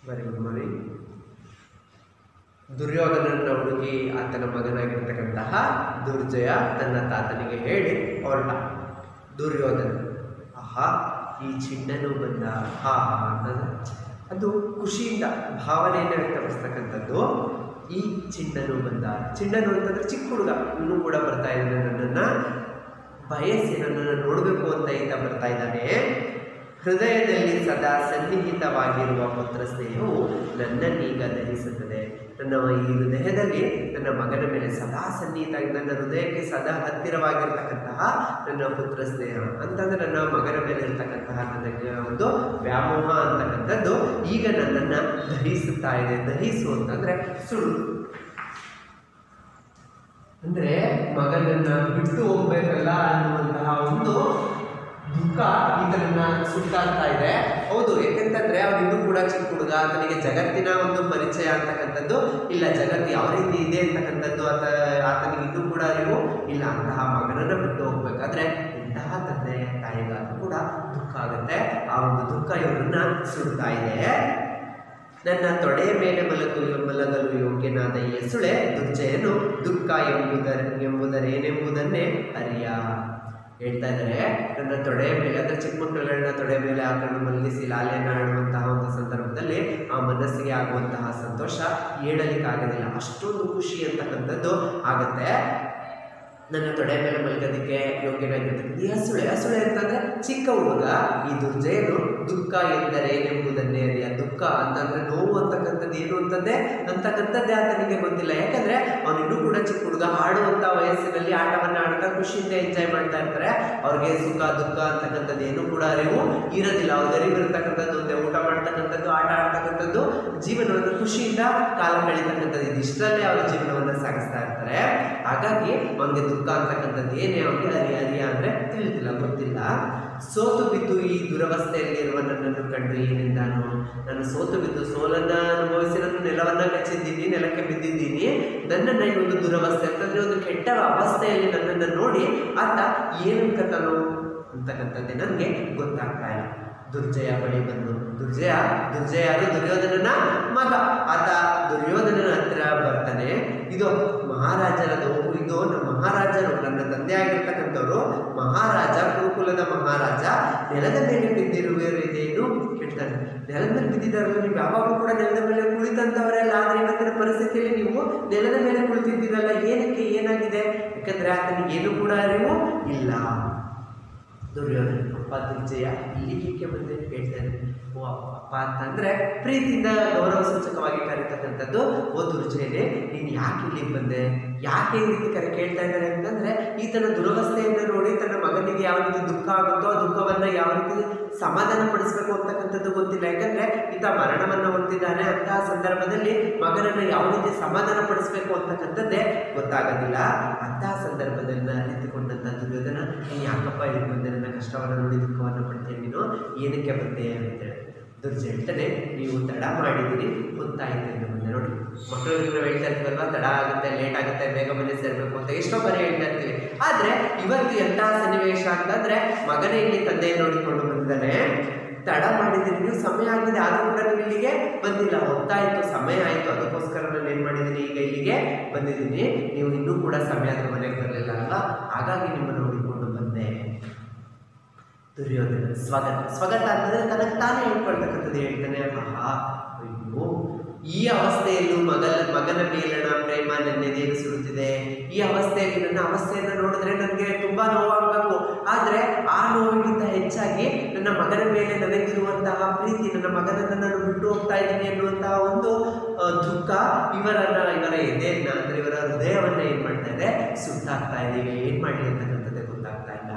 Very good morning. ದುರ್ಯೋಧನನ ಹುಡುಗಿ ಆತನ ಮಗನಾಗಿರ್ತಕ್ಕಂತಹ ದುರ್ಜಯ ತನ್ನ ತಾತನಿಗೆ ಹೇಳಿ ಹೊರಟ. ದುರ್ಯೋಧನ ಆಹಾ ಈ ಚಿಣ್ಣನು ಬಂದ ಹಾ ಅಂತಂದ್ರೆ ಅದು ಖುಷಿಯಿಂದ ಭಾವನೆಯನ್ನು ವ್ಯಕ್ತಪಡಿಸ್ತಕ್ಕಂಥದ್ದು. ಈ ಚಿಣ್ಣನು ಬಂದ, ಚಿಣ್ಣನು ಅಂತಂದ್ರೆ ಚಿಕ್ಕ ಹುಡುಗ, ಇನ್ನೂ ಕೂಡ ಬರ್ತಾ ಇದ್ದಾನೆ, ನನ್ನನ್ನು ಬಯಸಿ ನನ್ನನ್ನು ನೋಡಬೇಕು ಅಂತ ಈತ ಬರ್ತಾ ಇದ್ದಾನೆ. ಹೃದಯದಲ್ಲಿ ಸದಾ ಸನ್ನಿಹಿತವಾಗಿರುವ ಪುತ್ರ ಸ್ನೇಹವು ನನ್ನನ್ನೀಗ ದಹಿಸುತ್ತದೆ. ನನ್ನ ಈ ಹೃದಯದಲ್ಲಿ ನನ್ನ ಮಗನ ಮೇಲೆ ಸದಾ ಸನ್ನಿಹಿತ, ನನ್ನ ಹೃದಯಕ್ಕೆ ಸದಾ ಹತ್ತಿರವಾಗಿರ್ತಕ್ಕಂತಹ ನನ್ನ ಪುತ್ರ ಸ್ನೇಹ ಅಂತಂದರೆ ನನ್ನ ಮಗನ ಮೇಲೆ ಇರ್ತಕ್ಕಂತಹ ನನಗೆ ಒಂದು ವ್ಯಾಮೋಹ ಅಂತಕ್ಕಂಥದ್ದು ಈಗ ನನ್ನನ್ನು ದಹಿಸುತ್ತಾ ಇದೆ. ದಹಿಸು ಅಂತಂದರೆ ಸುಳ್ಳು, ಅಂದರೆ ಮಗನನ್ನ ಬಿಟ್ಟು ಹೋಗ್ಬೇಕಲ್ಲ ಅನ್ನುವಂತಹ ಒಂದು ದುಃಖ ಈತನನ್ನ ಸುಟ್ಟಾಗ್ತಾ ಇದೆ. ಹೌದು, ಯಾಕೆಂತಂದ್ರೆ ಅವನಿನ್ನೂ ಕೂಡ ಚಿಕ್ಕ ಹುಡುಗ, ಆತನಿಗೆ ಜಗತ್ತಿನ ಒಂದು ಪರಿಚಯ ಅಂತಕ್ಕಂಥದ್ದು ಇಲ್ಲ, ಜಗತ್ತು ಯಾವ ರೀತಿ ಇದೆ ಅಂತಕ್ಕಂಥದ್ದು ಆತನಿಗೆ ಇನ್ನೂ ಕೂಡ ಅರಿವು ಇಲ್ಲ. ಅಂತಹ ಮಗನನ್ನು ಬಿಟ್ಟು ಹೋಗ್ಬೇಕಾದ್ರೆ ಇಂತಹ ತಂದೆ ತಾಯಿಗಾದ್ರೂ ಕೂಡ ದುಃಖ ಆಗುತ್ತೆ. ಆ ಒಂದು ದುಃಖ ಇವರನ್ನ ಸುಡ್ತಾ ಇದೆ. ನನ್ನ ತೊಡೆಯ ಮೇಲೆ ಮಲಗಲು ಯೋಗ್ಯನಾದ ಈ ಎಸುಳೆ ದುರ್ಜಯನು ದುಃಖ ಎಂಬುದರೇನೆಂಬುದನ್ನೇ ಅರಿಯ. ಹೇಳ್ತಾ ಇದ್ದಾರೆ, ನನ್ನ ತೊಡೆಯ ಮೇಲೆ ಅಂದರೆ ಚಿಕ್ಕ ಮಕ್ಕಳುಗಳನ್ನ ತೊಡೆಯ ಮೇಲೆ ಹಾಕೊಂಡು ಮಲಗಿಸಿ ಲಾಲೆಯನ್ನು ಆಡುವಂತಹ ಒಂದು ಸಂದರ್ಭದಲ್ಲಿ ಆ ಮನಸ್ಸಿಗೆ ಆಗುವಂತಹ ಸಂತೋಷ ಹೇಳಲಿಕ್ಕಾಗೋದಿಲ್ಲ. ಅಷ್ಟೊಂದು ಖುಷಿ ಅಂತಕ್ಕಂಥದ್ದು ಆಗುತ್ತೆ. ನನ್ನ ತೊಡೆ ಮೇಲೆ ಮಲಗೋದಕ್ಕೆ ಯೋಗ್ಯನಾಗಿರ್ತಕ್ಕಂಥ ಈ ಹಸುಳೆ ಅಂತಂದರೆ ಚಿಕ್ಕ ಹುಡುಗ. ಈ ದುರ್ಜಯನು ದುಃಖ ಎಂದರೇನೆಂಬುದನ್ನೇ ಅರಿಯ. ದುಃಖ ಅಂತಂದರೆ ನೋವು ಅಂತಕ್ಕಂಥದ್ದು ಏನು ಅಂತಕ್ಕಂಥದ್ದೇ ಆತನಿಗೆ ಗೊತ್ತಿಲ್ಲ. ಯಾಕಂದರೆ ಅವನಿನ್ನೂ ಕೂಡ ಚಿಕ್ಕ ಹುಡುಗ, ಆಡುವಂಥ ವಯಸ್ಸಿನಲ್ಲಿ ಆಟವನ್ನು ಆಡ್ತಾ ಖುಷಿಯಿಂದ ಎಂಜಾಯ್ ಮಾಡ್ತಾ ಇರ್ತಾರೆ. ಅವ್ರಿಗೆ ಸುಖ ದುಃಖ ಅಂತಕ್ಕಂಥದ್ದು ಏನೂ ಕೂಡ ಅರಿವು ಇರೋದಿಲ್ಲ. ಅವ್ರಿಗೆ ಅರಿವು ಇರತಕ್ಕಂಥದ್ದು ಒಂದೇ, ಊಟ ಮಾಡ್ತಕ್ಕಂಥದ್ದು, ಆಟ ಆಡ್ತಕ್ಕಂಥದ್ದು, ಜೀವನವನ್ನು ಖುಷಿಯಿಂದ ಕಾಲ ಕಳೀತಕ್ಕಂಥದ್ದು, ಇದಿಷ್ಟರಲ್ಲೇ ಅವರ ಜೀವನವನ್ನು ಸಾಗಿಸ್ತಾ ಇರ್ತಾರೆ. ಹಾಗಾಗಿ ಅವನಿಗೆ ದುಃಖ ಅಂತಕ್ಕಂಥದ್ದು ಏನೇ ಅವನಿಗೆ ಅರಿಯ ಅಂದರೆ ತಿಳಿದಿಲ್ಲ, ಗೊತ್ತಿಲ್ಲ. ಸೋತು ಬಿದ್ದು ಈ ದುರವಸ್ಥೆಯಲ್ಲಿರುವ ನನ್ನನ್ನು ಕಂಡು ಏನೆಂದಾನು. ನಾನು ಸೋತು ಬಿದ್ದು ಸೋಲನ್ನು ಅನುಭವಿಸಿ ನಾನು ನೆಲವನ್ನು ಕಚ್ಚಿದ್ದೀನಿ, ನೆಲಕ್ಕೆ ಬಿದ್ದಿದ್ದೀನಿ. ನನ್ನನ್ನು ಈ ಒಂದು ದುರವಸ್ಥೆ ಅಂತಂದರೆ ಒಂದು ಕೆಟ್ಟ ಅವಸ್ಥೆಯಲ್ಲಿ ನನ್ನನ್ನು ನೋಡಿ ಆತ ಏನಂತಾನು ಅಂತಕ್ಕಂಥದ್ದೇ ನನಗೆ ಗೊತ್ತಾಗ್ತಾ ಇಲ್ಲ. ದುರ್ಜಯ ಬಳಿ ಬಂದು, ದುರ್ಜಯ ಯಾರು? ದುರ್ಯೋಧನನ ಮಗ. ಆತ ದುರ್ಯೋಧನನ ಹತ್ರ ಬರ್ತಾನೆ. ಇದು ಮಹಾರಾಜರದು, ಇದು ನಮ್ಮ ಮಹಾರಾಜರು, ನನ್ನ ತಂದೆ ಆಗಿರ್ತಕ್ಕಂಥವ್ರು ಮಹಾರಾಜ, ಕುರುಕುಲದ ಮಹಾರಾಜ. ನೆಲದ ಮೇಲೆ ಬಿದ್ದಿರುವುದೇನು ಹೇಳ್ತಾನೆ. ನೆಲದ ಮೇಲೆ ಬಿದ್ದಿದ್ದಾರಲ್ಲ, ನೀವು ಯಾವಾಗ ಕೂಡ ನೆಲದ ಮೇಲೆ ಕುಳಿತಂಥವರೆಲ್ಲ, ಆದರೆ ಇವತ್ತಿನ ಪರಿಸ್ಥಿತಿಯಲ್ಲಿ ನೀವು ನೆಲದ ಮೇಲೆ ಕುಳಿತಿದ್ದೀರಲ್ಲ, ಏನಕ್ಕೆ, ಏನಾಗಿದೆ? ಯಾಕಂದರೆ ಆತನಿಗೆ ಏನು ಕೂಡ ಅರಿವು ಇಲ್ಲ. ದುರ್ಯೋಧನ, ಅಪ್ಪ ದುರ್ಜಯ ಇಲ್ಲಿಗೆ ಬಂದೆ ಹೇಳ್ತಾನೆ. ಓ ಅಪ್ಪ ಅಂತಂದರೆ ಪ್ರೀತಿಯಿಂದ ಗೌರವ ಸೂಚಕವಾಗಿ ಕರೀತಕ್ಕಂಥದ್ದು. ಓ ದುರ್ಜಯನೇ, ನೀನು ಯಾಕೆ ಇಲ್ಲಿಗೆ ಬಂದೆ, ಯಾಕೆ ಈ ರೀತಿ ಕೇಳ್ತಾ ಇದ್ದಾರೆ ಅಂತಂದರೆ ಈತನ ದುರವಸ್ಥೆಯನ್ನು ನೋಡಿ ತನ್ನ ಮಗನಿಗೆ ಯಾವ ರೀತಿ ದುಃಖ ಆಗುತ್ತೋ ಆ ದುಃಖವನ್ನು ಯಾವ ರೀತಿ ಸಮಾಧಾನ ಪಡಿಸಬೇಕು ಅಂತಕ್ಕಂಥದ್ದು ಗೊತ್ತಿಲ್ಲ. ಯಾಕಂದರೆ ಈತ ಮರಣವನ್ನು ಹೊಂದಿದ್ದಾನೆ. ಅಂತಹ ಸಂದರ್ಭದಲ್ಲಿ ಮಗನನ್ನು ಯಾವ ರೀತಿ ಸಮಾಧಾನ ಪಡಿಸಬೇಕು ಅಂತಕ್ಕಂಥದ್ದೇ ಗೊತ್ತಾಗೋದಿಲ್ಲ. ಅಂತಹ ಸಂದರ್ಭದಲ್ಲಿ ಅರಿತುಕೊಂಡಂಥ ದುರ್ಯೋಧನ, ನೀನು ಯಾಕಪ್ಪ ಇಲ್ಲಿ ಬಂದೆ, ನನ್ನ ಕಷ್ಟವನ್ನು ನೋಡಿ ದುಃಖವನ್ನು ಪಡ್ತೇನೆ, ನೀನು ಏನಕ್ಕೆ ಬಂದೆ ಅಂತೇಳಿ. ದುರ್ಜಯ ಹೇಳ್ತಾನೆ, ನೀವು ತಡ ಮಾಡಿದ್ದೀರಿ, ಗೊತ್ತಾಯಿತು ಎಂದು ಬಂದೆ. ನೋಡಿ, ಮಕ್ಕಳಿಗೆ ನಾವು ಹೇಳ್ತಾ ಇರ್ತೀವಲ್ವ, ತಡ ಆಗುತ್ತೆ, ಲೇಟ್ ಆಗುತ್ತೆ, ಬೇಗ ಮನೆ ಸೇರಬೇಕು ಅಂತ ಎಷ್ಟೋ ಬಾರಿ ಹೇಳ್ತಾ ಇರ್ತೀವಿ. ಆದರೆ ಇವತ್ತು ಎಂತಹ ಸನ್ನಿವೇಶ ಅಂತಂದರೆ, ಮಗನೇ ಇಲ್ಲಿ ತಂದೆಯನ್ನು ನೋಡಿಕೊಂಡು ಬಂದಿದ್ದಾನೆ. ತಡ ಮಾಡಿದ್ದೀನಿ, ನೀವು ಸಮಯ ಆಗಿದೆ, ಆದರೂ ಕೂಡ ನೀವು ಇಲ್ಲಿಗೆ ಬಂದಿಲ್ಲ. ಹೊತ್ತಾಯಿತು, ಸಮಯ ಆಯಿತು, ಅದಕ್ಕೋಸ್ಕರ ನಾನು ಏನು ಮಾಡಿದ್ದೀನಿ, ಈಗ ಇಲ್ಲಿಗೆ ಬಂದಿದ್ದೀನಿ. ನೀವು ಇನ್ನೂ ಕೂಡ ಸಮಯ ಆದರೂ ಮನೆಗೆ ಬರಲಿಲ್ಲ ಅಲ್ವಾ, ಹಾಗಾಗಿ ನಿಮ್ಮನ್ನು ನೋಡಿಕೊಂಡು ಬಂದೆ. ದುರ್ಯೋಧನ ಸ್ವಗತ ಅಂತಂದರೆ ತನಗೆ ತಾನೇ ಹೇಳ್ಕೊಳ್ತಕ್ಕಂಥದ್ದು ಹೇಳ್ತಾನೆ. ಆಹಾ ಅಯ್ಯೋ, ಈ ಅವಸ್ಥೆಯಲ್ಲೂ ಮಗನ ಮೇಲಣ ಪ್ರೇಮ ನನ್ನೆದೆಯನ್ನು ಸುಡುತ್ತಿದೆ. ಈ ಅವಸ್ಥೆಯಲ್ಲಿ ನನ್ನ ಅವಸ್ಥೆಯನ್ನು ನೋಡಿದ್ರೆ ನನಗೆ ತುಂಬ ನೋವಾಗಬೇಕು. ಆದರೆ ಆ ನೋವಿಗಿಂತ ಹೆಚ್ಚಾಗಿ ನನ್ನ ಮಗನ ಮೇಲೆ ನನಗಿರುವಂತಹ ಪ್ರೀತಿ, ನನ್ನ ಮಗನನ್ನು ನಾನು ಬಿಟ್ಟು ಹೋಗ್ತಾ ಇದ್ದೀನಿ ಅನ್ನುವಂತಹ ಒಂದು ದುಃಖ ಇವರ ಎದೆಯನ್ನು ಅಂದರೆ ಇವರ ಹೃದಯವನ್ನು ಏನು ಮಾಡ್ತಾ ಇದೆ, ಸುಟ್ಟಾಗ್ತಾ ಇದೆ. ಏನು ಮಾಡಲಿ ಅಂತಕ್ಕಂಥದ್ದೇ ಗೊತ್ತಾಗ್ತಾ ಇಲ್ಲ.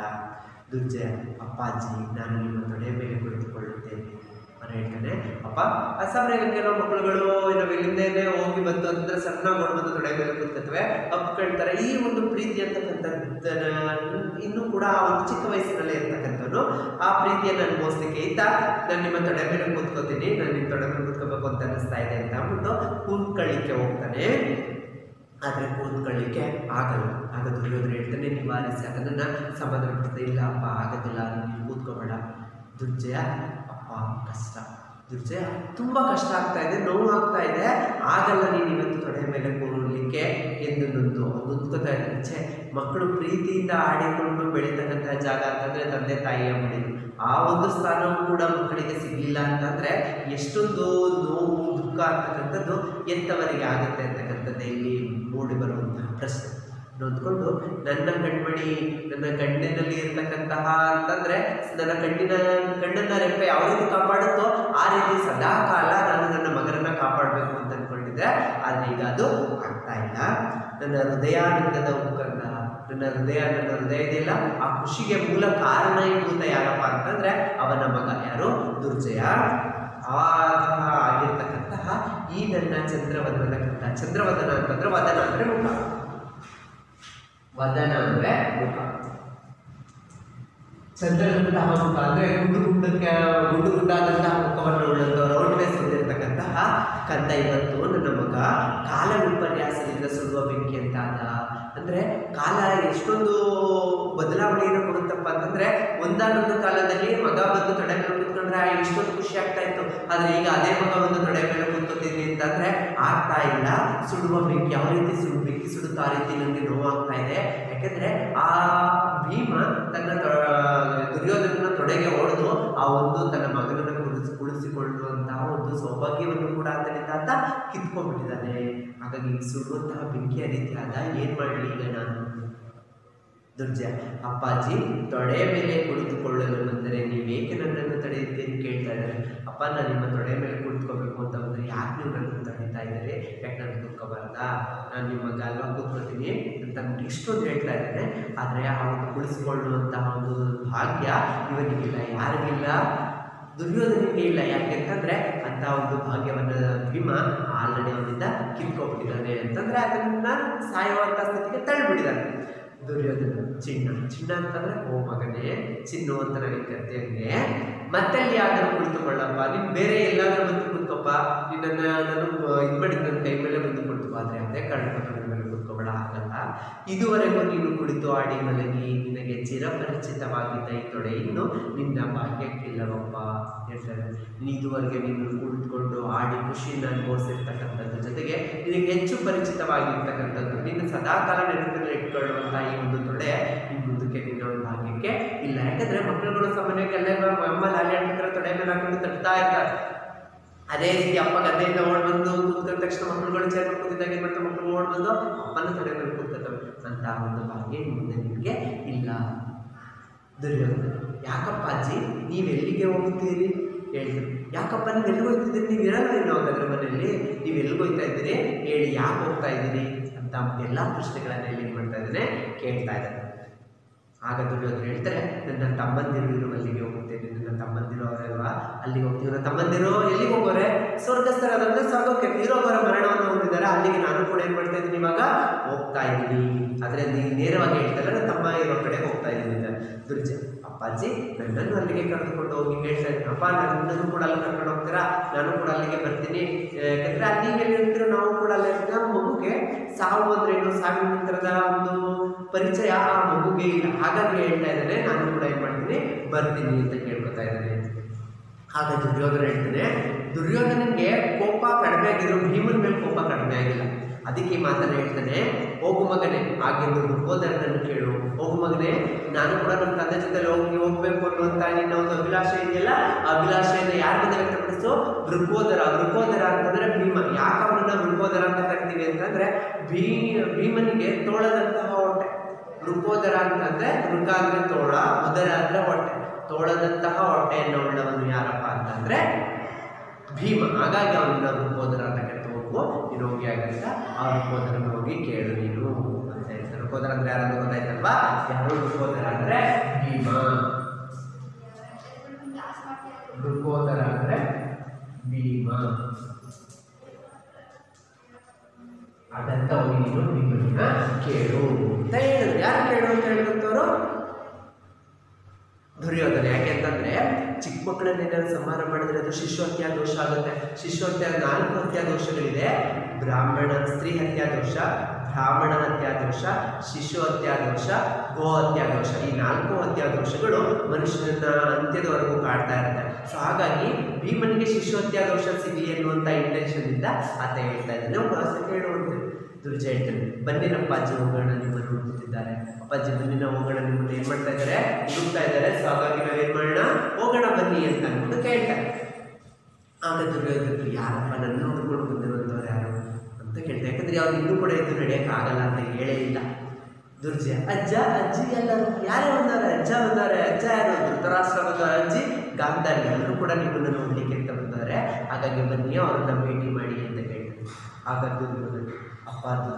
ದುರ್ಜಯ, ಅಪ್ಪಾಜಿ ನಾನು ನಿಮ್ಮ ತೊಡೆಯ ಮೇಲೆ ಕುಳಿತುಕೊಳ್ಳುತ್ತೇನೆ ಅಂತ ಹೇಳ್ತಾನೆ. ಅಪ್ಪ ಅಸಾಮಾನ್ಯ ಕೆಲವು ಮಕ್ಕಳುಗಳು ನಾವು ಇಲ್ಲಿಂದೇ ಹೋಗಿ ಬಂತು ಅಂತಂದರೆ ಸಣ್ಣ ಬಂದು ತೊಡೆಯ ಮೇಲೆ ಕೂತ್ಕೊಳ್ತವೆ, ಅಪ್ಕೊಳ್ತಾರೆ. ಈ ಒಂದು ಪ್ರೀತಿ ಅಂತಕ್ಕಂಥದ್ದನ್ನು ಇನ್ನೂ ಕೂಡ ಆ ಒಂದು ಚಿಕ್ಕ ವಯಸ್ಸಿನಲ್ಲೇ ಇರ್ತಕ್ಕಂಥವ್ನು ಆ ಪ್ರೀತಿಯನ್ನು ಅನುಭವಿಸ್ಲಿಕ್ಕೆ ಇದ್ದ. ನಾನು ನಿಮ್ಮ ತೊಡೆ ಮೇಲೆ ಕೂತ್ಕೋತೀನಿ, ನಾನು ನಿಮ್ಮ ತೊಡೆ ಮೇಲೆ ಕೂತ್ಕೋಬೇಕು ಅಂತ ಅನ್ನಿಸ್ತಾ ಇದೆ ಅಂತ ಅಂದ್ಬಿಟ್ಟು ಕೂತ್ಕೊಳ್ಳಿಕ್ಕೆ ಹೋಗ್ತಾನೆ. ಆದರೆ ಕೂತ್ಕೊಳ್ಳಿಕ್ಕೆ ಆಗಲ್ಲ. ಆಗ ದುರ್ಯೋಧನ ಹೇಳ್ತಾನೆ, ನಿವಾರಿಸಿ ಅದನ್ನು ಸಮಾಧಾನ ಪಡಿಸ್ತಾ, ಇಲ್ಲ ಅಪ್ಪ ಆಗೋದಿಲ್ಲ, ನೀವು ಕೂತ್ಕೋಬೇಡ. ದುರ್ಜಯ, ಅಪ್ಪ ಕಷ್ಟ, ದುರ್ಜಯ ತುಂಬ ಕಷ್ಟ ಆಗ್ತಾ ಇದೆ, ನೋವು ಆಗ್ತಾ ಇದೆ, ಆಗಲ್ಲ ನೀನು ಇವತ್ತು ತೊಡೆ ಮೇಲೆ ಕೂರಲಿಕ್ಕೆ ಎಂದು ನೊಂದ್ಕೋತಾ ಇದ್ದಾರೆ. ಮಕ್ಕಳು ಪ್ರೀತಿಯಿಂದ ಆಡಿಕೊಂಡು ಬೆಳೀತಕ್ಕಂಥ ಜಾಗ ಅಂತಂದರೆ ತಂದೆ ತಾಯಿಯ ಮನೆ. ಆ ಒಂದು ಸ್ಥಾನವೂ ಕೂಡ ಮಕ್ಕಳಿಗೆ ಸಿಗಲಿಲ್ಲ ಅಂತಂದರೆ ಎಷ್ಟೊಂದು ನೋವು ದುಃಖ ಅಂತಕ್ಕಂಥದ್ದು ಎಂಥವರಿಗೆ ಆಗುತ್ತೆ ಅಂತಕ್ಕಂಥದ್ದು ಇಲ್ಲಿ ಮೂಡಿ ಬರುವಂತಹ ಪ್ರಶ್ನೆ. ನೊಂದ್ಕೊಂಡು ನನ್ನ ಕಣ್ಮಣಿ, ನನ್ನ ಕಣ್ಣಿನಲ್ಲಿ ಇರ್ತಕ್ಕಂತಹ ಅಂತಂದರೆ ನನ್ನ ಕಣ್ಣನ್ನ ರೆಪ್ಪೆ ಯಾವ ರೀತಿ ಕಾಪಾಡುತ್ತೋ ಆ ರೀತಿ ಸದಾ ಕಾಲ ನಾನು ನನ್ನ ಮಗನನ್ನು ಕಾಪಾಡಬೇಕು ಅಂತ ಅಂದ್ಕೊಂಡಿದ್ದೆ. ಆದರೆ ಈಗ ಅದು ಆಗ್ತಾ ಇಲ್ಲ. ನನ್ನ ಹೃದಯಾನಂದದ ಮುಖಂಡ, ನನ್ನ ಹೃದಯದಿಲ್ಲ, ಆ ಖುಷಿಗೆ ಮೂಲ ಕಾರಣೀಭೂತ ಯಾರಪ್ಪ ಅಂತಂದರೆ ಅವನ ಮಗ ಯಾರು? ದುರ್ಜಯ. ಆಗಿರ್ತಕ್ಕಂತಹ ಈ ನನ್ನ ಚಂದ್ರವದನ ಕಂದ. ಚಂದ್ರವದನ ಅಂತಂದ್ರೆ ವದನ ಅಂದರೆ ಮುಖ, ವದನ ಅಂದರೆ ಮುಖ. ಚಂದ್ರನಂತಹ ಮುಖ ಅಂದರೆ ಗುಂಡು ಗುಂಡಾದಂತಹ ಮುಖವನ್ನು ಉಳ್ಳಂತಹ ರೌಂಡ್ ಫೇಸ್ ಹೊಂದಿರತಕ್ಕಂತಹ ಕಂದ ಇವತ್ತು ನನ್ನ ಮಗ ಕಾಲ ವಿಪರ್ಯಾಸದಿಂದ ಸುಡುವ ಬೆಂಕಿ ಅಂತ ಆದ. ಅಂದರೆ ಕಾಲ ಎಷ್ಟೊಂದು ಬದಲಾವಣೆಯನ್ನು ಕೊಡುತ್ತಪ್ಪ ಅಂತಂದರೆ ಒಂದಾನೊಂದು ಕಾಲದಲ್ಲಿ ಮಗ ಬಂದು ತೊಡೆ ಮೇಲೆ ಕೂತ್ಕೊಂಡ್ರೆ ಎಷ್ಟೊಂದು ಖುಷಿ ಆಗ್ತಾ ಇತ್ತು. ಆದರೆ ಈಗ ಅದೇ ಮಗ ಒಂದು ತೊಡೆ ಮೇಲೆ ಕೂತ್ಕೊತೀನಿ ಅಂತಂದರೆ ಆಗ್ತಾ ಇಲ್ಲ. ಸುಡುವ ಬೆಂಕಿ ಯಾವ ರೀತಿ ಬೆಂಕಿ ಸುಡುತ್ತೋ ಆ ರೀತಿ ನನಗೆ ನೋವಾಗ್ತಾ ಇದೆ. ಯಾಕೆಂದರೆ ಆ ಭೀಮ ತನ್ನ ದುರ್ಯೋಧನನ ತೊಡೆಗೆ ಹೊಡೆದು ಆ ಒಂದು ತನ್ನ ಮಗನನ್ನು ಕುಳಿಸಿಕೊಳ್ಳುವಂತಹ ಒಂದು ಸೌಭಾಗ್ಯವನ್ನು ಕೂಡ ಆತ ಕಿತ್ಕೊಂಡ್ಬಿಟ್ಟಿದ್ದಾನೆ. ಹಾಗಾಗಿ ಸುಡುವಂತಹ ಬೆಂಕಿಯ ರೀತಿ ಆದ. ಏನು ಮಾಡಲಿ ಈಗ ನಾನು? ದುರ್ಜಯ, ಅಪ್ಪಾಜಿ ತೊಡೆ ಮೇಲೆ ಕುಳಿತುಕೊಳ್ಳಲು ಬಂದರೆ ನೀವೇಕೆ ನನ್ನನ್ನು ತಡೆಯುತ್ತೀರಿ ಕೇಳ್ತಾ ಇದ್ದಾರೆ. ಅಪ್ಪ, ನಾನು ನಿಮ್ಮ ತೊಡೆ ಮೇಲೆ ಕುಳಿತುಕೋಬೇಕು ಅಂತ ಬಂದರೆ ಯಾಕೆ ನೀವು ನನ್ನನ್ನು ತಡೀತಾ ಇದ್ದಾರೆ? ಯಾಕೆ ನಾನು ಕೂತ್ಕೋಬಾರ್ದಾ? ನಾನು ನಿಮ್ಮ ಗಾಲ್ವ ಕೂತ್ಕೋತೀನಿ ಅಂತ ಇಷ್ಟೊಂದು ಹೇಳ್ತಾ ಇದ್ದೇನೆ. ಆದರೆ ಆ ಒಂದು ಕುಳಿಸಿಕೊಳ್ಳುವಂತಹ ಒಂದು ಭಾಗ್ಯ ಇವನಿಗಿಲ್ಲ. ಯಾರಿಗಿಲ್ಲ? ದುರ್ಯೋಧನಿಗೆ ಇಲ್ಲ. ಯಾಕೆಂತಂದರೆ ಅಂಥ ಒಂದು ಭಾಗ್ಯವನ್ನು ಭೀಮ ಆಲ್ರೆಡಿ ಅವನಿಂದ ಕಿತ್ಕೊಂಡ್ಬಿಟ್ಟಿದ್ದಾನೆ. ಅಂತಂದರೆ ಅದನ್ನು ಸಾಯುವಂಥ ಸ್ಥಿತಿಗೆ ತಳ್ಳಿಬಿಟ್ಟಿದ್ದಾನೆ ದುರ್ಯೋಧನ. ಚಿನ್ನ ಅಂತಂದರೆ ಓ ಮಗನೇ ಚಿನ್ನು ಅಂತ ನನಗೆ ಕರ್ತಿಯಂಗೆ ಮತ್ತೆಲ್ಲಿ ಯಾವ್ದಾದ್ರು ಕುಳಿತುಕೊಳ್ಳಪ್ಪ, ನೀನು ಬೇರೆ ಎಲ್ಲಾದರೂ ಬಂದು ಕುತ್ಕೊಪ್ಪ, ನಿನ್ನನ್ನು ನಾನು ಇದು ಮಾಡಿ ನನ್ನ ಕೈ ಮೇಲೆ ಬಂದು ಕುಳಿತು. ಆದರೆ ಅದೇ ಕಾರಣಕ್ಕೆ ಮೇಲೆ ಕುತ್ಕೊಬೇಡ, ಆಗಲ್ಲ. ಇದುವರೆಗೂ ನೀನು ಕುಳಿತು ಆಡಿ ಮಲಗಿ ನಿನಗೆ ಚಿರಪರಿಚಿತವಾಗಿದ್ದ ಈ ತೊಡೆ ಇನ್ನು ನಿನ್ನ ಭಾಗ್ಯಕ್ಕಿಲ್ಲವಪ್ಪ ಹೇಳ್ತಾರೆ. ಇದುವರೆಗೆ ನೀನು ಕುಳಿತುಕೊಂಡು ಆಡಿ ಖುಷಿಯನ್ನು ಅನುಭವಿಸಿರ್ತಕ್ಕಂಥದ್ದು ಜೊತೆಗೆ ನಿನಗೆ ಹೆಚ್ಚು ಪರಿಚಿತವಾಗಿರ್ತಕ್ಕಂಥದ್ದು, ನಿನ್ನ ಸದಾಕಾಲ ನೆನಪಿನಲ್ಲಿ ಇಟ್ಕೊಳ್ಳುವಂಥ ಈ ಒಂದು ತೊಡೆ ಈ ಮುಂದಕ್ಕೆ ನಿನ್ನ ಒಂದು ಭಾಗ್ಯಕ್ಕೆ ಇಲ್ಲ. ಯಾಕಂದರೆ ಮಕ್ಕಳುಗಳು ಸಾಮಾನ್ಯವಾಗಿ ಎಲ್ಲ ಅಮ್ಮ ಲಾಲಿ ಆಡ್ತಾರೆ, ತೊಡೆ ಮೇಲೆ ಹಾಕೊಂಡು ತಟ್ತಾ ಇರ್ತಾರೆ. ಅದೇ ರೀತಿ ಅಪ್ಪ ಗದ್ದೆಯಿಂದ ಓಡ್ಬಂದು ಕೂತ್ಕೊಂಡ ತಕ್ಷಣ ಮಕ್ಕಳುಗಳು ಚೇರ್ ಕೂತಿದ್ದಾಗ ಏನು ಮಾಡ್ತಾರೆ? ಮಕ್ಕಳು ಓಡ್ಬಂದು ಅಪ್ಪನ ತೊಡೆ ಮೇಲೆ ಕೂತ್ಕೊಳ್ತವೆ. ಅಂತ ಒಂದು ಭಾಗ್ಯ ಮುಂದೆ ನಿಮಗೆ ಇಲ್ಲ. ದುರ್ಯೋಧನ, ಯಾಕಪ್ಪ ಅಜ್ಜಿ ನೀವೆಲ್ಲಿಗೆ ಹೋಗ್ತೀರಿ ಹೇಳ್ತೀರಿ? ಯಾಕಪ್ಪ ನೀವು ಎಲ್ಲಿಗೆ ಹೋಗ್ತಿದ್ದೀರಿ? ನೀವು ಇರಲ್ಲ ಇನ್ನು ಹಾಗಾದ್ರೆ ಮನೆಯಲ್ಲಿ, ನೀವು ಎಲ್ಲಿಗೆ ಹೋಗ್ತಾ ಇದ್ದೀರಿ ಹೇಳಿ, ಯಾಕೆ ಹೋಗ್ತಾ ಇದ್ದೀರಿ ಅಂತ ಎಲ್ಲ ಪ್ರಶ್ನೆಗಳನ್ನು ಏನು ಮಾಡ್ತಾ ಇದ್ದಾನೆ? ಕೇಳ್ತಾ ಇದ್ದಾನೆ. ಆಗ ದುರ್ಯೋಧನ ಹೇಳ್ತಾರೆ, ನನ್ನ ತಮ್ಮಂದಿರು ಇರುವಲ್ಲಿಗೆ ಹೋಗುತ್ತೇನೆ. ನನ್ನ ತಮ್ಮಂದಿರು ಅವರಲ್ವಾ ಅಲ್ಲಿಗೆ ಹೋಗ್ತೀವಿ. ನನ್ನ ತಮ್ಮಂದಿರು ಎಲ್ಲಿಗೆ ಹೋಗೋರೆ? ಸ್ವರ್ಗಸ್ಥರಾದಂದ್ರೆ ಸ್ವರ್ಗಕ್ಕೆ ತೀರೋಗರ ಮರಣವನ್ನು ಹೊಂದಿದ್ದಾರೆ. ಅಲ್ಲಿಗೆ ನಾನು ಕೂಡ ಏನು ಮಾಡ್ತಾ ಇದ್ದೀನಿ? ಇವಾಗ ಹೋಗ್ತಾ ಇದ್ದೀನಿ. ಆದರೆ ನೀವು ನೇರವಾಗಿ ಹೇಳ್ತಾರೆ, ನನ್ನ ತಮ್ಮ ಇರೋ ಕಡೆ ಹೋಗ್ತಾ ಇದ್ದೀನಿ ಅಂತ. ದುರ್ಜಯ, ಅಪ್ಪಾಜಿ ನನ್ನನ್ನು ಅಲ್ಲಿಗೆ ಕರೆದುಕೊಂಡು ಹೋಗಿ ಹೇಳ್ತಾ ಇದ್ದೀನಿ. ಅಪ್ಪ ನನ್ನನ್ನು ಕೂಡ ಅಲ್ಲಿ ಕರ್ಕೊಂಡು ಹೋಗ್ತೀರಾ? ನಾನು ಕೂಡ ಅಲ್ಲಿಗೆ ಬರ್ತೀನಿ. ಯಾಕಂದರೆ ಅಲ್ಲಿ ನೀವು ಎಲ್ಲಿ ಇರ್ತೀರೋ ನಾವು ಕೂಡ ಅಲ್ಲಿ ನಮ್ಮ ಮಗುಗೆ ಸಾವು ಅಂದರೆ ಏನು, ಸಾವಿನ ನಂತರದ ಒಂದು ಪರಿಚಯ ಆ ಮಗುಗೆ ಇಲ್ಲ. ಹಾಗಾಗಿ ಹೇಳ್ತಾ ಇದ್ದಾನೆ, ನಾನು ಕೂಡ ಏನು ಮಾಡ್ತೀನಿ ಬರ್ತೀನಿ ಅಂತ ಕೇಳ್ಕೊತಾ ಇದ್ದಾನೆ. ಆಗ ದುರ್ಯೋಧನ ಹೇಳ್ತಾನೆ, ದುರ್ಯೋಧನಿಗೆ ಕೋಪ ಕಡಿಮೆ ಆಗಿದ್ರು, ಭೀಮನ ಮೇಲೆ ಕೋಪ ಕಡಿಮೆ ಆಗಿಲ್ಲ. ಅದಕ್ಕೆ ಈ ಮಾತನ್ನು ಹೇಳ್ತಾನೆ, ಹೋಗು ಮಗನೇ, ಹಾಗೆಂದು ದುರ್ಯೋಧನನ್ನು ಕೇಳು. ಹೋಗು ಮಗನೇ, ನಾನು ಕೂಡ ನಮ್ಮ ತಂದೆ ಜೊತೆ ಹೋಗ್ಬೇಕು ಅನ್ನುವಂಥ ನಿನ್ನ ಒಂದು ಅಭಿಲಾಷೆ ಇದೆಯಲ್ಲ, ಆ ಅಭಿಲಾಷೆಯನ್ನು ಯಾರ ಮುಂದೆ ವ್ಯಕ್ತಪಡಿಸು? ವೃಕೋದರ ಅಂತಂದರೆ ಭೀಮ. ಯಾಕೆ ಅವನನ್ನ ವೃಕೋದರ ಅಂತ ಕರಿತೀವಿ ಅಂತಂದರೆ ಭೀಮನಿಗೆ ತೋಳದಂತಹ ಹೊಟ್ಟೆ. ವೃಕೋದರ ಅಂತಂದರೆ ವೃಕ ಅಂದರೆ ತೋಳ, ಉದರ ಅಂದರೆ ಹೊಟ್ಟೆ. ತೋಳದಂತಹ ಹೊಟ್ಟೆಯನ್ನು ಉಳ್ಳವನು ಯಾರಪ್ಪ ಅಂತಂದರೆ ಭೀಮ. ಹಾಗಾಗಿ ಅವನನ್ನ ವೃಕೋದರ ಅಂತ ಕರಿತು. ಹೋಗು ನೀನು ಹೋಗಿ ಆಗಂತ ಆ ವೃಕೋದರನ ಹೋಗಿ ಕೇಳು ನೀನು ಅಂತ ಹೇಳ್ತಾರೆ. ವೃಕೋದರ ಅಂದರೆ ಯಾರಂತ ಗೊತ್ತಾಯ್ತಲ್ವಾ? ಯಾರು ವೃಕೋದರ ಅಂದರೆ ಭೀಮ. ವೃಕೋದರ ಅಂದರೆ ಭೀಮ. ಅದಂತ ಹೋಗಿ ನೀನು ಭೀಮನ ಕೇಳು ಅಂತ ಹೇಳಿದ್ರು. ಯಾರು ಕೇಳು ಅಂತ ಹೇಳಿದಂಥವ್ರು? ದುರ್ಯೋಧನ. ಯಾಕೆಂತಂದರೆ ಚಿಕ್ಕ ಮಕ್ಕಳನ್ನೇನಾದ್ರು ಸಂಹಾರ ಮಾಡಿದ್ರೆ ಅದು ಶಿಶು ಹತ್ಯಾ ದೋಷ ಆಗುತ್ತೆ. ಶಿಶು ಹತ್ಯಾ 4 ಹತ್ಯಾ ದೋಷಗಳಿದೆ. ಸ್ತ್ರೀ ಹತ್ಯಾ ದೋಷ, ಬ್ರಾಹ್ಮಣ ಹತ್ಯಾ ದೋಷ, ಶಿಶು ಹತ್ಯಾ ದೋಷ, ಗೋ ಹತ್ಯಾ ದೋಷ. ಈ 4 ಹತ್ಯಾ ದೋಷಗಳು ಮನುಷ್ಯನನ್ನ ಅಂತ್ಯದವರೆಗೂ ಕಾಡ್ತಾ ಇರುತ್ತೆ. ಸೊ ಹಾಗಾಗಿ ಭೀಮನಿಗೆ ಶಿಷ್ಯೋತ್ಯ ದೋಷ ಸಿಗಲಿ ಎನ್ನುವಂಥ ಇಂಟೆನ್ಷನ್ ಇಂದ ಆತ ಹೇಳ್ತಾ ಇದ್ದಾನೆ. ನಾವು ಭಾಷೆ ಕೇಳುವಂತೆ ದುರ್ಜಯ ಹೇಳ್ತಾನೆ, ಬನ್ನಿರಪ್ಪ ಅಜ್ಜಿ ಹೋಗೋಣ, ನಿಮ್ಮನ್ನು ಹುಡುಕುತ್ತಿದ್ದಾರೆ. ಅಪ್ಪಾಜಿ ಬನ್ನಿ ನಾವು ಹೋಗೋಣ, ನಿಮ್ಮನ್ನು ಏನು ಮಾಡ್ತಾ ಇದ್ದಾರೆ, ಹುಡುಕ್ತಾ ಇದ್ದಾರೆ. ಸೊ ಹಾಗಾಗಿ ನಾವೇನು ಮಾಡೋಣ, ಹೋಗೋಣ ಬನ್ನಿ ಅಂತ ಅಂದ್ಬಿಟ್ಟು ಕೇಳ್ತಾರೆ. ಆಗ ದುರ್ಯೋಧನ ಯಾರಪ್ಪ ನನ್ನ ಹುಡ್ಕೊಂಡು ಬಂದಿರುವಂಥವ್ರು ಯಾರು ಅಂತ ಕೇಳ್ತಾರೆ. ಯಾಕಂದ್ರೆ ಅವ್ರು ಇನ್ನೂ ಕೂಡ ಇದು ನಡೆಯೋಕ್ಕಾಗಲ್ಲ ಅಂತ ಹೇಳೇ ಇಲ್ಲ. ದುರ್ಜಯ ಅಜ್ಜ ಅಜ್ಜಿ ಎಲ್ಲರೂ ಯಾರೇ ಬಂದಾರೆ, ಅಜ್ಜ ಬಂದಾರೆ. ಅಜ್ಜ ಯಾರು, ಧೃತರಾಷ್ಟ್ರ ಬಂದವರ ಅಜ್ಜಿ ಗಾಂಧಾರಿ, ಎಲ್ಲರೂ ಕೂಡ ನಿಮ್ಮನ್ನು ನೋಡ್ಲಿಕ್ಕೆ ಅಂತ ಬಂದವರೆ. ಹಾಗಾಗಿ ಬನ್ನಿ ಅವ್ರನ್ನ ಭೇಟಿ ಮಾಡಿ ಅಂತ ಹೇಳ್ತಾರೆ. ಆಗ ದುರ್ಯೋಧನ ಅಪ್ಪ ಅದು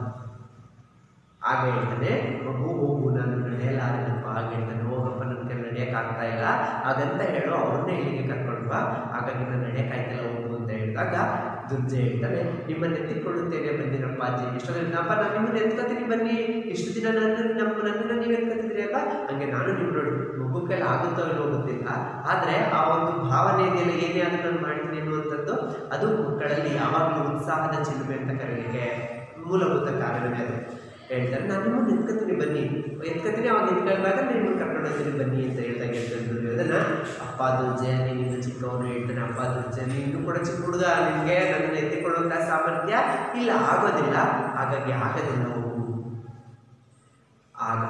ಆಗ ಹೇಳ್ತಾನೆ, ಮಗು ಹೋಗು, ನಾನು ನಡೆಯಲಾರದಪ್ಪ. ಆಗ ಹೇಳ್ತಾನೆ, ಹೋಗಪ್ಪ ನನ್ನ ಕೈ ನಡೆಯೋಕ್ಕಾಗ್ತಾ ಇಲ್ಲ, ಹಾಗಂತ ಹೇಳು, ಅವ್ರನ್ನೇ ಇಲ್ಲಿಗೆ ಕರ್ಕೊಂಡು ಬಾ. ಹಾಗಾಗಿ ನಾನು ನಡೆಯೋಕ್ಕಾಯ್ತಲ್ಲ, ಹೋಗು ಅಂತ ಹೇಳಿದಾಗ ದುರ್ಜಯ ಹೇಳ್ತಾನೆ, ನಿಮ್ಮನ್ನು ಎತ್ತಿಕೊಳ್ಳುತ್ತೇನೆ ಬನ್ನಿರಪ್ಪ ಅಜ್ಜಿ. ಇಷ್ಟೊಂದಪ್ಪ ನಾನು ನಿಮ್ಮನ್ನು ಎತ್ಕೊತೀನಿ ಬನ್ನಿ, ಇಷ್ಟು ದಿನ ನನ್ನನ್ನು ನೀವು ಎತ್ಕೊತಿದ್ರಿ ಅಲ್ಲ, ಹಂಗೆ ನಾನು ನಿಮ್ಮ ನೋಡಿ ಮಗು ಕೈಲಿ ಆಗುತ್ತೋ ಇಲ್ಲೋ ಗೊತ್ತಿಲ್ಲ, ಆದರೆ ಆ ಒಂದು ಭಾವನೆ ಇದೆಯಲ್ಲ, ಏನೇ ಆದರೂ ನಾನು ಮಾಡ್ತೀನಿ ಅನ್ನುವಂಥದ್ದು ಅದು ಮಕ್ಕಳಲ್ಲಿ ಯಾವಾಗಲೂ ಉತ್ಸಾಹದ ಚಿಲುಮೆ ಅಂತ ಕರೀಲಿಕ್ಕೆ ಮೂಲಭೂತ ಕಾರಣವೇ ಅದು. ಹೇಳ್ತಾರೆ, ನಾನು ನಿಮ್ಮನ್ನು ಎತ್ಕೊತೀನಿ ಬನ್ನಿ, ಎತ್ಕೊತೀನಿ, ಅವಾಗ ಎತ್ಕೊಂಡಾಗ ನಿಮ್ಮನ್ನು ಕರ್ಕೊಂಡು ಹೋಗ್ತೀನಿ ಬನ್ನಿ ಅಂತ ಹೇಳಿದಾಗ ಹೇಳ್ತಾರೆ ದುರ್ಯೋಧನ, ಅಪ್ಪ ದುರ್ಜಯ ನೀನು ಚಿಕ್ಕವನು. ಹೇಳ್ತಾನೆ, ಅಪ್ಪ ದುರ್ಜಯ ನೀನು ಕೂಡ ಚಿಕ್ಕ ಹುಡುಗ, ನಿನಗೆ ನನ್ನನ್ನು ಎತ್ತಿಕೊಳ್ಳುವಂಥ ಸಾಮರ್ಥ್ಯ ಇಲ್ಲ, ಆಗೋದಿಲ್ಲ, ಹಾಗಾಗಿ ಆಗೋದಿಲ್ಲ, ಹೋಗು. ಆಗ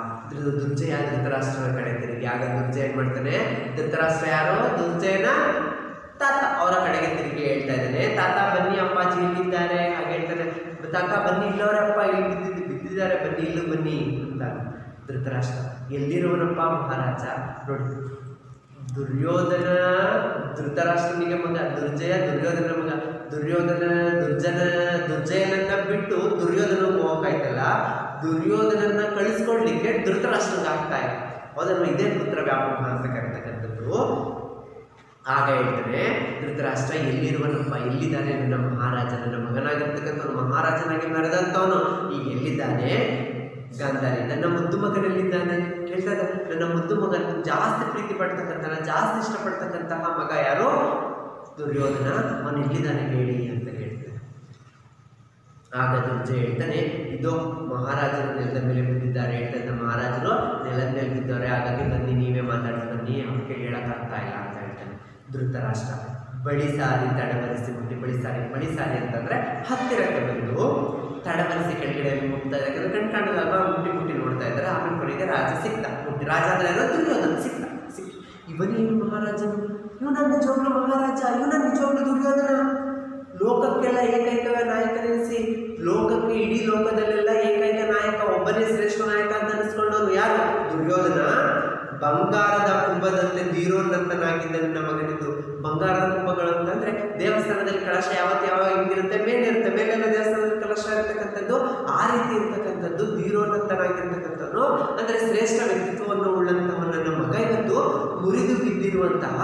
ದುರ್ಜಯ ಧೃತರಾಷ್ಟ್ರನ ಕಡೆ ತಿರುಗಿ, ಆಗ ದುರ್ಜಯ ಏನು ಮಾಡ್ತಾನೆ, ಧೃತರಾಷ್ಟ್ರ ಯಾರೋ ದುರ್ಜಯನ ತಾತ ಅವರ ಕಡೆಗೆ ತಿರುಗಿ ಹೇಳ್ತಾ ಇದ್ದಾನೆ, ತಾತ ಬನ್ನಿ ಅಪ್ಪಾಜಿ ಇಲ್ಲಿದ್ದಾರೆ. ಹಾಗೆ ಹೇಳ್ತಾನೆ, ತಾತ ಬನ್ನಿ ಇಲ್ಲವರಪ್ಪ, ಇಲ್ಲಿ ಬಿದ್ದಿದ್ದಾರೆ, ಬನ್ನಿ ಇಲ್ಲೂ ಬನ್ನಿ ಅಂತ. ಧೃತರಾಷ್ಟ್ರ ಎಲ್ಲಿರುವನಪ್ಪ ಮಹಾರಾಜ. ನೋಡಿ, ಧೃತರಾಷ್ಟ್ರನಿಗೆ ಮಗ ದುರ್ಜಯ, ದುರ್ಯೋಧನ ಮಗ. ದುರ್ಜಯನನ್ನ ಬಿಟ್ಟು ದುರ್ಯೋಧನ ಹೋಗಕ್ಕಾಯ್ತಲ್ಲ, ದುರ್ಯೋಧನನ್ನ ಕಳಿಸ್ಕೊಡ್ಲಿಕ್ಕೆ ಧೃತರಾಷ್ಟ್ರನಿಗೆ ಆಗ್ತಾ ಇಲ್ಲ. ಹೌದಲ್ವ, ಇದೇ ಪುತ್ರ ವ್ಯಾಮೋಹ ಅಂತ ಕರೀತಕ್ಕಂಥದ್ದು. ಆಗ ಹೇಳ್ತಾನೆ ಧೃತರಾಷ್ಟ್ರ, ಎಲ್ಲಿರುವನಪ್ಪ, ಎಲ್ಲಿದ್ದಾನೆ ನನ್ನ ಮಹಾರಾಜ, ನನ್ನ ಮಗನಾಗಿರ್ತಕ್ಕಂಥವನು, ಮಹಾರಾಜನಾಗಿ ಮೆರೆದಂಥವನು ಈಗ ಎಲ್ಲಿದ್ದಾನೆ. ಗಾಂಧಾರಿ, ನನ್ನ ಮುದ್ದು ಮಗನಲ್ಲಿದ್ದಾನೆ. ಹೇಳ್ತಾ ಇದ್ದ, ನನ್ನ ಮುದ್ದು ಮಗನ ಜಾಸ್ತಿ ಪ್ರೀತಿ ಪಡ್ತಕ್ಕಂಥ, ಜಾಸ್ತಿ ಇಷ್ಟಪಡ್ತಕ್ಕಂತಹ ಮಗ ಯಾರು, ದುರ್ಯೋಧನ, ಅವನು ಎಲ್ಲಿದ್ದಾನೆ ಹೇಳಿ ಅಂತ ಹೇಳ್ತಾನೆ. ಆಗ ದುರ್ಜಯ ಹೇಳ್ತಾನೆ, ಇದು ಮಹಾರಾಜರು ನೆಲದ ಮೇಲೆ ಬಿದ್ದಿದ್ದಾರೆ. ಹೇಳ್ತಾ ಮಹಾರಾಜರು ನೆಲದ ಮೇಲೆ ಬಿದ್ದವ್ರೆ, ಹಾಗಾಗಿ ಬನ್ನಿ ನೀವೇ ಮಾತಾಡಿ ಬನ್ನಿ, ಅವಕ್ಕೆ ಹೇಳಕ್ಕಾಗ್ತಾ ಇಲ್ಲ ಅಂತ ಹೇಳ್ತಾನೆ. ಧೃತರಾಷ್ಟ್ರ ಬಳಿ ಸಾರಿ ತಡಬರಿಸಿ ಮುಟ್ಟಿ, ಬಳಿ ಸಾರಿ ಅಂತಂದ್ರೆ ಹತ್ತಿರಕ್ಕೆ ಬಂದು ತಡಬರಿಸಿ ಕೆಳಗಡೆ ಮುಟ್ತಾ ಇದ್ದಾರೆ. ಯಾಕಂದ್ರೆ ಕಣ್ಕಾಣದಲ್ವಾ, ಮುಟ್ಟಿ ನೋಡ್ತಾ ಇದ್ದಾರೆ. ಆಮೇಲೆ ಕೊನೆಗೆ ರಾಜ ಸಿಕ್ತ, ರಾಜ ಅಂದ್ರೆ ಏನೋ ದುರ್ಯೋಧನ ಸಿಕ್ತ. ಇವನೇನು ಮಹಾರಾಜನು, ಇವು ನನ್ನ ನಿಜವಾಗ್ಲೂ ಮಹಾರಾಜ, ಇವು ನನ್ನ ನಿಜವಾಗ್ಲೂ ದುರ್ಯೋಧನ. ಲೋಕಕ್ಕೆಲ್ಲ ಏಕೈಕ ನಾಯಕನೆನಿಸಿ, ಲೋಕಕ್ಕೆ ಇಡೀ ಲೋಕದಲ್ಲೆಲ್ಲ ಏಕೈಕ ನಾಯಕ, ಒಬ್ಬನೇ ಶ್ರೇಷ್ಠ ನಾಯಕ ಅಂತ ಅನಿಸ್ಕೊಂಡವನು ಯಾರು, ದುರ್ಯೋಧನ. ಬಂಗಾರದ ಕುಂಭದಂತೆ ಧೀರೋನ್ನತನಾಗಿದ್ದ ನನ್ನ ಮಗನಿದ್ದು. ಬಂಗಾರದ ಕುಂಭಗಳು ಅಂತಂದ್ರೆ ದೇವಸ್ಥಾನದಲ್ಲಿ ಕಳಶ ಯಾವಾಗ ಹಿಂಗಿರುತ್ತೆ, ಮೇಲಿರುತ್ತೆ, ಮೇಲೆಲ್ಲ ದೇವಸ್ಥಾನದಲ್ಲಿ ಕಳಶ ಇರ್ತಕ್ಕಂಥದ್ದು, ಆ ರೀತಿ ಇರ್ತಕ್ಕಂಥದ್ದು ಧೀರೋನ್ನತನಾಗಿರ್ತಕ್ಕಂಥದ್ದು, ಅಂದ್ರೆ ಶ್ರೇಷ್ಠ ವ್ಯಕ್ತಿತ್ವವನ್ನು ಉಳ್ಳಂತಹ ನನ್ನ ಮಗ ಇವತ್ತು ಮುರಿದು ಬಿದ್ದಿರುವಂತಹ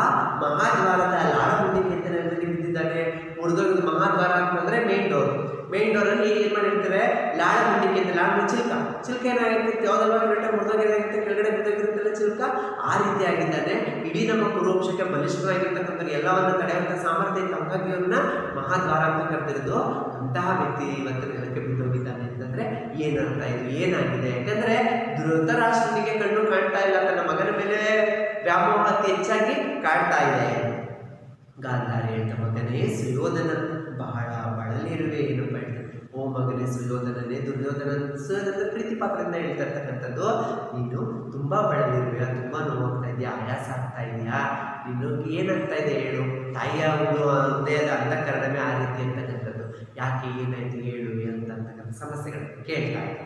ಮಹಾದ್ವಾರದ ಲಾಳಗುಂಡಿ ಕೆತ್ತನೆಯಲ್ಲಿ ಬಿದ್ದಿದ್ದಾನೆ. ಮುರಿದೋಗಿದ್ದು ಮಹಾದ್ವಾರ ಅಂತಂದ್ರೆ ಮೇನ್ ಡೋರ್ ಅಲ್ಲಿ ಏನ್ ಮಾಡಿರ್ತೇವೆ, ಲಾಳಗುಂಡಿ ಕೆತ್ತನೆ, ಲಾಳಗುಂಡಿ ಚಿಲ್ಕ ಏನಾಗಿರುತ್ತೆ, ಯಾವ್ದಲ್ವಾ ಮುರಿದೋಗಿರುತ್ತೆ, ಕೆಳಗಡೆ ಬಿದ್ದೋಗಿರುತ್ತಲ್ಲ ಚಿಲ್ಕ, ಆ ರೀತಿ ಆಗಿದ್ದಾನೆ. ಇಡೀ ನಮ್ಮ ಪೂರ್ವಂಶಕ್ಕೆ ಬಲಿಷ್ಠವಾಗಿರ್ತಕ್ಕಂಥ ಎಲ್ಲವನ್ನ ತಡೆಯುವಂಥ ಸಾಮರ್ಥ್ಯ ಇತ್ತು, ಹಾಗಾಗಿ ಅವ್ರನ್ನ ಮಹಾದ್ವಾರ ಅಂತ ಕರೆದಿರೋದು. ಅಂತಹ ವ್ಯಕ್ತಿ ಇವತ್ತು ನೆಲಕ್ಕೆ ಬಿದ್ದೋಗಿದ್ದಾನೆ ಅಂತಂದ್ರೆ ಏನರ್ಥ, ಇದು ಏನಾಗಿದೆ. ಯಾಕಂದ್ರೆ ಧೃತರಾಷ್ಟ್ರನಿಗೆ ಕಣ್ಣು ಕಾಣ್ತಾ ಇಲ್ಲ, ತನ್ನ ಮಗನ ಮೇಲೆ ವ್ಯಾಮೋಹ ಅತಿ ಹೆಚ್ಚಾಗಿ ಕಾಡ್ತಾ ಇದೆ. ಗಾಂಧಾರಿ ಹೇಳ್ತ, ಮಗನೇ ಸುಯೋಧನ ಬಹಳ ಬಳಲಿರುವೆ ಏನಪ್ಪ ಹೇಳ್ತಾರೆ. ಓ ಮಗನೇ ಸುಯೋಧನನೇ, ದುರ್ಯೋಧನ ಪ್ರೀತಿ ಪಾತ್ರದಿಂದ ಹೇಳ್ತಾ ಇರ್ತಕ್ಕಂಥದ್ದು, ನೀನು ತುಂಬಾ ಬಳಲಿರುವೆ, ತುಂಬಾ ನೋವಾಗ್ತಾ ಇದೆಯಾ, ಆಯಾಸ ಆಗ್ತಾ ಇದೆಯಾ, ನೀನು ಏನಾಗ್ತಾ ಇದೆ ಹೇಳು. ತಾಯಿಯ ಒಂದು ಹೃದಯದ ಅಂತಃಕರಣವೇ ಆ ರೀತಿ ಅಂತಕ್ಕಂಥದ್ದು, ಯಾಕೆ ಏನಾಯ್ತು ಹೇಳು ಅಂತಕ್ಕಂಥ ಸಮಸ್ಯೆಗಳು ಕೇಳ್ತಾ ಇದೆ.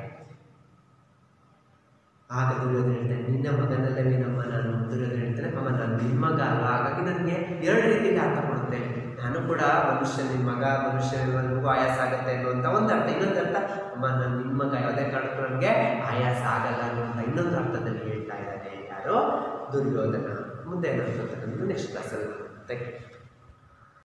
ಆಗ ದುರ್ಯೋಧನ ಹೇಳ್ತಾನೆ, ನಿನ್ನ ಮಗನಲ್ಲವೇ ನಮ್ಮ ನಾನು. ದುರ್ಯೋಧನ ಹೇಳ್ತಾನೆ, ಅಮ್ಮ ನಾನು ನಿಮ್ಮ ಮಗ ಅಲ್ಲ, ಹಾಗಾಗಿ ನನಗೆ ಎರಡು ರೀತಿಯಲ್ಲಿ ಅರ್ಥ ಕೊಡುತ್ತೆ. ನಾನು ಕೂಡ ಮನುಷ್ಯ, ನಿಮ್ಮ ಮಗ ಮನುಷ್ಯನಿಗೂ ಆಯಾಸ ಆಗುತ್ತೆ ಅನ್ನುವಂಥ ಒಂದು ಅರ್ಥ. ಇನ್ನೊಂದು ಅರ್ಥ, ಅಮ್ಮ ನಾನು ನಿಮ್ಮ ಮಗ, ಯಾವುದೇ ಕಾರಣಕ್ಕೂ ನನಗೆ ಆಯಾಸ ಆಗಲ್ಲ ಅನ್ನುವಂಥ ಇನ್ನೊಂದು ಅರ್ಥದಲ್ಲಿ ಹೇಳ್ತಾ ಇದ್ದಾನೆ ಯಾರು, ದುರ್ಯೋಧನ. ಮುಂದೆ ಏನಾಗ್ತದೆ ನೆಕ್ಸ್ಟ್ ಕ್ಲಾಸಲ್ಲಿ.